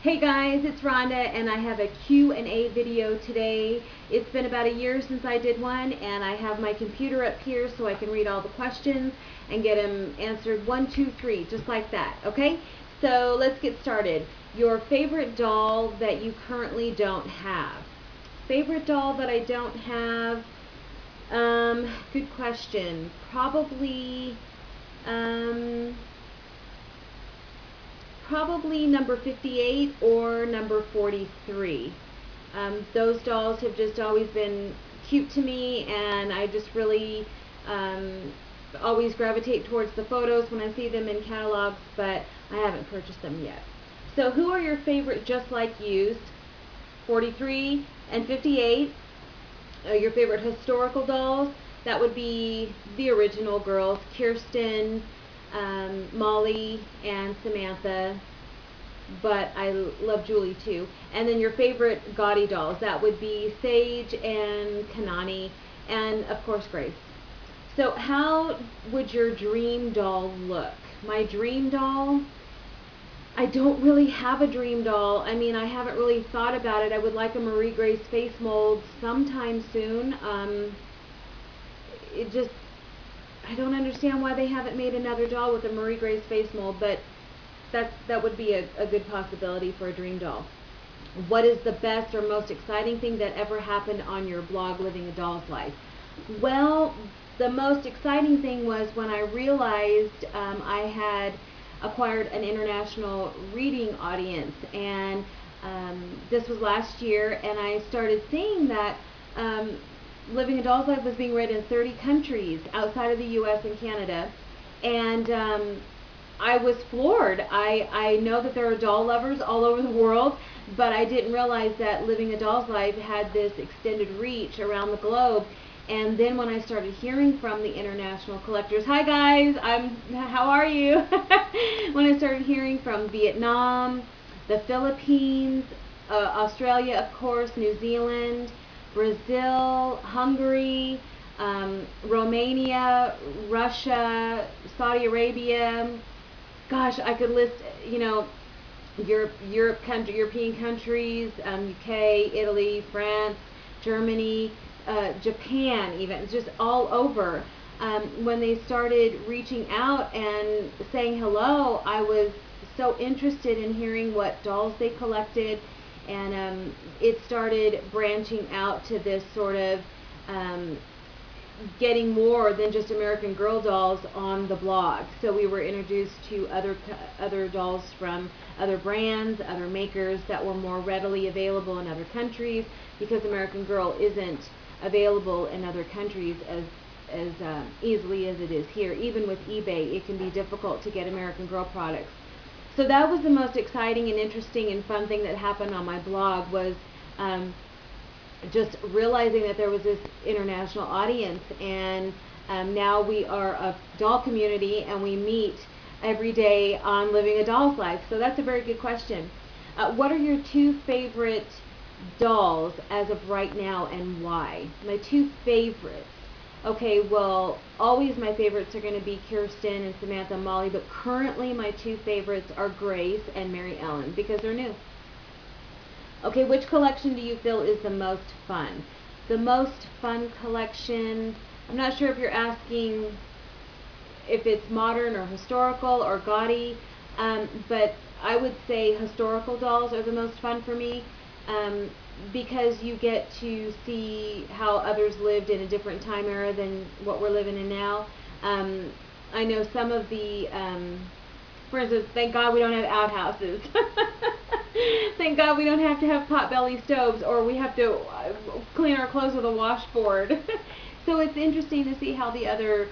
Hey guys, it's Rhonda and I have a Q&A video today. It's been about a year since I did one and I have my computer up here so I can read all the questions and get them answered 1, 2, 3, just like that, okay? So let's get started. Your favorite doll that you currently don't have. Favorite doll that I don't have, good question. Probably number 58 or number 43. Those dolls have just always been cute to me, and I just really always gravitate towards the photos when I see them in catalogs, but I haven't purchased them yet. So who are your favorite Just Like Yous? 43 and 58. Your favorite historical dolls? That would be the original girls, Kirsten, Molly, and Samantha, but I love Julie too. And then your favorite gaudy dolls, that would be Sage and Kanani, and of course Grace. So how would your dream doll look? My dream doll, I don't really have a dream doll. I mean, I haven't really thought about it. I would like a Marie Grace face mold sometime soon. I don't understand why they haven't made another doll with a Marie Grace face mold, but that would be a good possibility for a dream doll. What is the best or most exciting thing that ever happened on your blog, Living a Doll's Life? Well, the most exciting thing was when I realized I had acquired an international reading audience, and this was last year, and I started seeing that Living a Doll's Life was being read in 30 countries outside of the U.S. and Canada, and I was floored. I know that there are doll lovers all over the world, but I didn't realize that Living a Doll's Life had this extended reach around the globe. And then when I started hearing from the international collectors, hi guys, how are you? When I started hearing from Vietnam, the Philippines, Australia, of course, New Zealand, Brazil, Hungary, Romania, Russia, Saudi Arabia. Gosh, I could list, European countries, UK, Italy, France, Germany, Japan, even, just all over. When they started reaching out and saying hello, I was so interested in hearing what dolls they collected, and it started branching out to this sort of getting more than just American Girl dolls on the blog. So we were introduced to other dolls from other brands, other makers that were more readily available in other countries, because American Girl isn't available in other countries as easily as it is here. Even with eBay, it can be difficult to get American Girl products. So that was the most exciting and interesting and fun thing that happened on my blog, was just realizing that there was this international audience, and now we are a doll community and we meet every day on Living a Doll's Life. So that's a very good question. What are your two favorite dolls as of right now, and why? My two favorites. Okay, well, always my favorites are going to be Kirsten and Samantha and Molly, but currently my two favorites are Grace and Mary Ellen, because they're new. Okay, which collection do you feel is the most fun? The most fun collection, I'm not sure if you're asking if it's modern or historical or gaudy, but I would say historical dolls are the most fun for me, because you get to see how others lived in a different time era than what we're living in now. I know some of the, for instance, thank God we don't have outhouses. Thank God we don't have to have potbelly stoves, or we have to clean our clothes with a washboard. So it's interesting to see how the other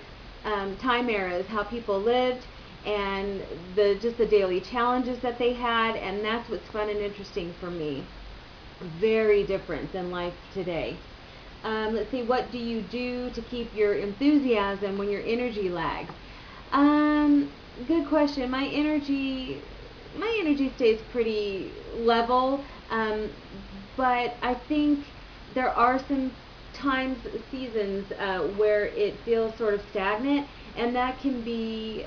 time eras, how people lived, and just the daily challenges that they had, and that's what's fun and interesting for me. Very different than life today. Let's see, what do you do to keep your enthusiasm when your energy lags? Good question. My energy stays pretty level, but I think there are some seasons where it feels sort of stagnant, and that can be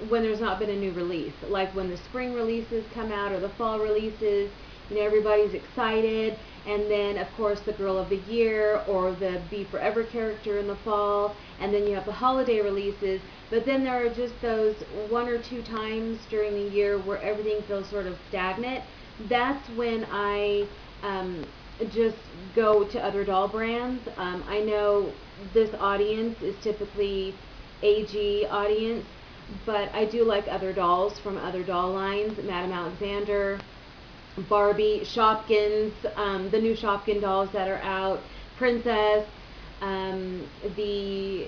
when there's not been a new release. Like when the spring releases come out or the fall releases, you know, everybody's excited. And then, of course, the Girl of the Year or the Be Forever character in the fall. And then you have the holiday releases. But then there are just those 1 or 2 times during the year where everything feels sort of stagnant. That's when I just go to other doll brands. I know this audience is typically AG audience, but I do like other dolls from other doll lines, Madame Alexander, Barbie, Shopkins, the new Shopkin dolls that are out, Princess, the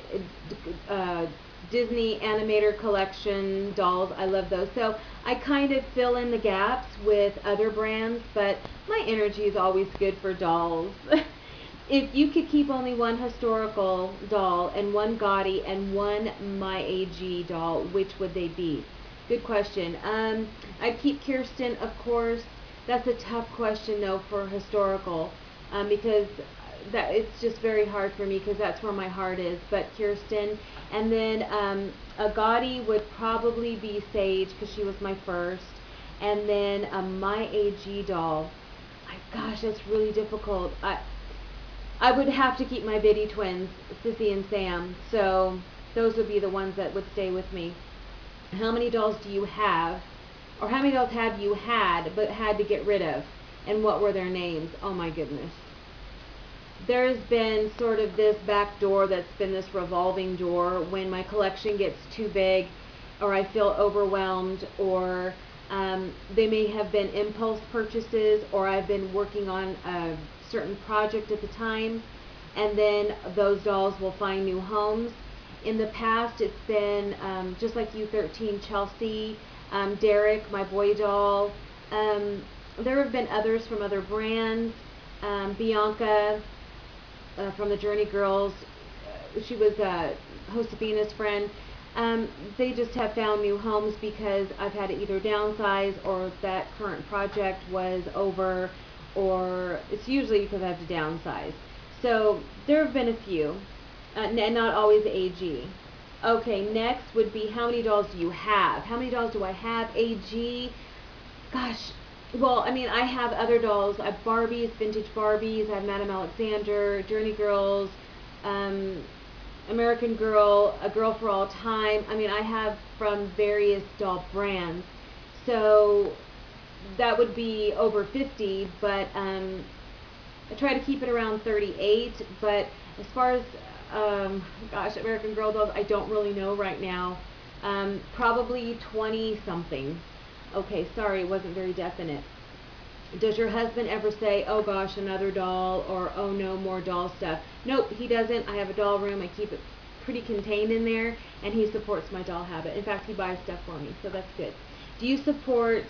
Disney Animator Collection dolls. I love those. So I kind of fill in the gaps with other brands, but my energy is always good for dolls. If you could keep only one historical doll and one gaudy and one My AG doll, which would they be? Good question. I'd keep Kirsten, of course. That's a tough question though for historical, because that it's just very hard for me because that's where my heart is. But Kirsten, and then a gaudy would probably be Sage because she was my first, and then a My AG doll. Gosh, that's really difficult. I would have to keep my Biddy twins, Sissy and Sam. So those would be the ones that would stay with me. How many dolls do you have? Or how many dolls have you had but had to get rid of? And what were their names? Oh my goodness. There's been sort of this back door that's been this revolving door when my collection gets too big or I feel overwhelmed, or they may have been impulse purchases, or I've been working on a certain project at the time, and then those dolls will find new homes. In the past, it's been just like U13, Chelsea, Derek, my boy doll. There have been others from other brands. Bianca from the Journey Girls. She was Josefina's friend. They just have found new homes because I've had to either downsize or that current project was over, or it's usually because I have to downsize. So there have been a few, and not always AG. Okay, next would be how many dolls do you have? How many dolls do I have? AG, gosh, well, I mean, I have other dolls. I have Barbies, vintage Barbies. I have Madame Alexander, Journey Girls, American Girl, A Girl for All Time. I mean, I have from various doll brands. So that would be over 50, but I try to keep it around 38. But as far as gosh, American Girl dolls, I don't really know right now. Probably 20 something. Okay, sorry, it wasn't very definite. Does your husband ever say, oh gosh, another doll, or oh no, more doll stuff? Nope, he doesn't. I have a doll room. I keep it pretty contained in there, and he supports my doll habit. In fact, he buys stuff for me, so that's good. Do you support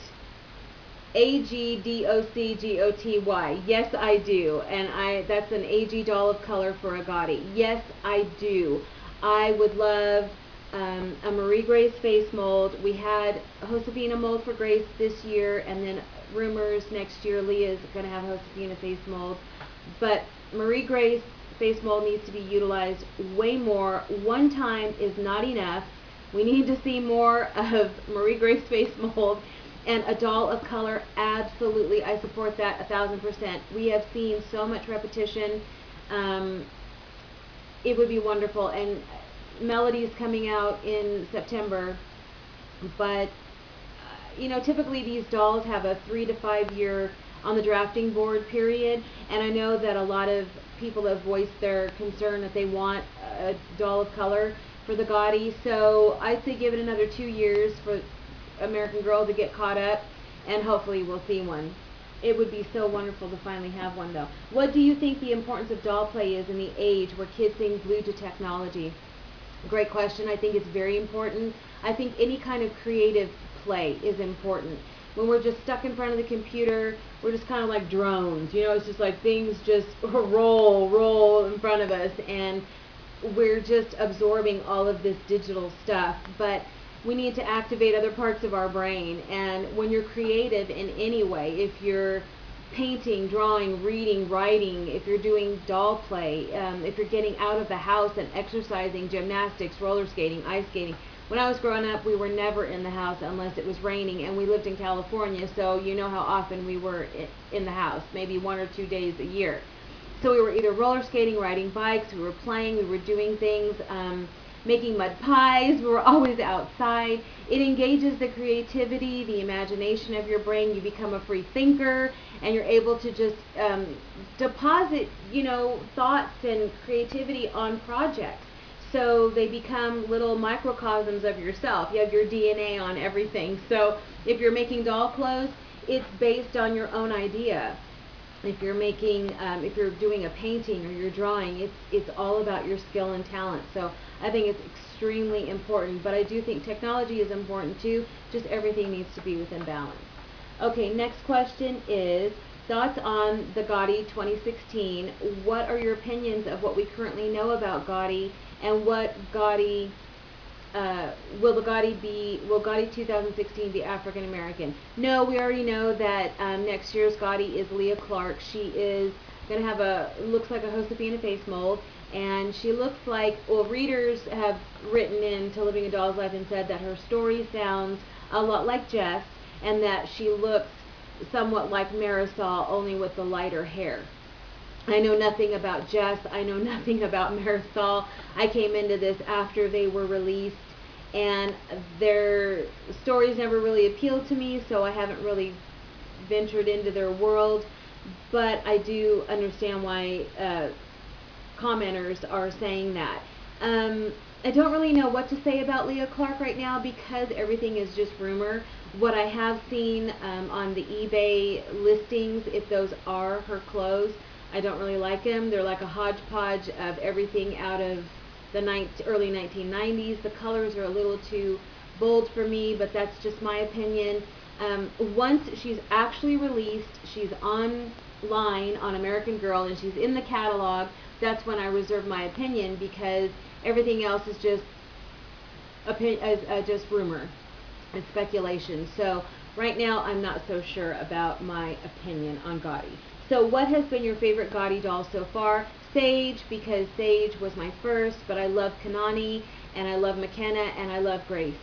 AGDOCGOTY? Yes, I do. And that's an AG doll of color for a gaudy. Yes, I do. I would love a Marie Grace face mold. We had a Josefina mold for Grace this year, and then rumors next year Leah is going to have a Josefina face mold. But Marie Grace face mold needs to be utilized way more. One time is not enough. We need to see more of Marie Grace face mold. And a doll of color, absolutely, I support that 1000%. We have seen so much repetition. It would be wonderful. And Melody's coming out in September, but you know, typically these dolls have a 3 to 5 year on the drafting board period, and I know that a lot of people have voiced their concern that they want a doll of color for the gaudy. So I'd say give it another 2 years for American Girl to get caught up, and hopefully we'll see one. It would be so wonderful to finally have one though. What do you think the importance of doll play is in the age where kids seem glued to technology? Great question. I think it's very important. I think any kind of creative play is important. When we're just stuck in front of the computer, we're just kind of like drones. You know, it's just like things just roll in front of us, and we're just absorbing all of this digital stuff. But we need to activate other parts of our brain. And when you're creative in any way, if you're painting, drawing, reading, writing, if you're doing doll play, if you're getting out of the house and exercising, gymnastics, roller skating, ice skating, When I was growing up, we were never in the house unless it was raining, and we lived in California, so you know how often we were in the house, maybe 1 or 2 days a year. So we were either roller skating, riding bikes, we were playing, we were doing things, making mud pies, we were always outside. It engages the creativity, the imagination of your brain. You become a free thinker, and you're able to just deposit, thoughts and creativity on projects. So they become little microcosms of yourself. You have your DNA on everything. So if you're making doll clothes, it's based on your own idea. If you're if you're doing a painting or you're drawing, it's all about your skill and talent. So I think it's extremely important. But I do think technology is important too. Just everything needs to be within balance. Okay, next question is thoughts on the Gaudi 2016. What are your opinions of what we currently know about Gaudi, and what Gaudi will Gaudi 2016 be African American? No, we already know that next year's Gaudi is Lea Clark. She is going to have looks like a Josephina face mold, and she looks like, well, readers have written into Living a Doll's Life and said that her story sounds a lot like Jess, and that she looks somewhat like Marisol, only with the lighter hair. I know nothing about Jess. I know nothing about Marisol. I came into this after they were released, and their stories never really appealed to me, so I haven't really ventured into their world. But I do understand why commenters are saying that. I don't really know what to say about Lea Clark right now because everything is just rumor. What I have seen on the eBay listings, if those are her clothes, I don't really like them. They're like a hodgepodge of everything out of the early 1990s. The colors are a little too bold for me, but that's just my opinion. Once she's actually released, she's online on American Girl, and she's in the catalog, that's when I reserve my opinion, because everything else is just rumor and speculation. So right now I'm not so sure about my opinion on Gaudi. So what has been your favorite Gaudi doll so far? Sage, because Sage was my first, but I love Kanani, and I love McKenna, and I love Grace.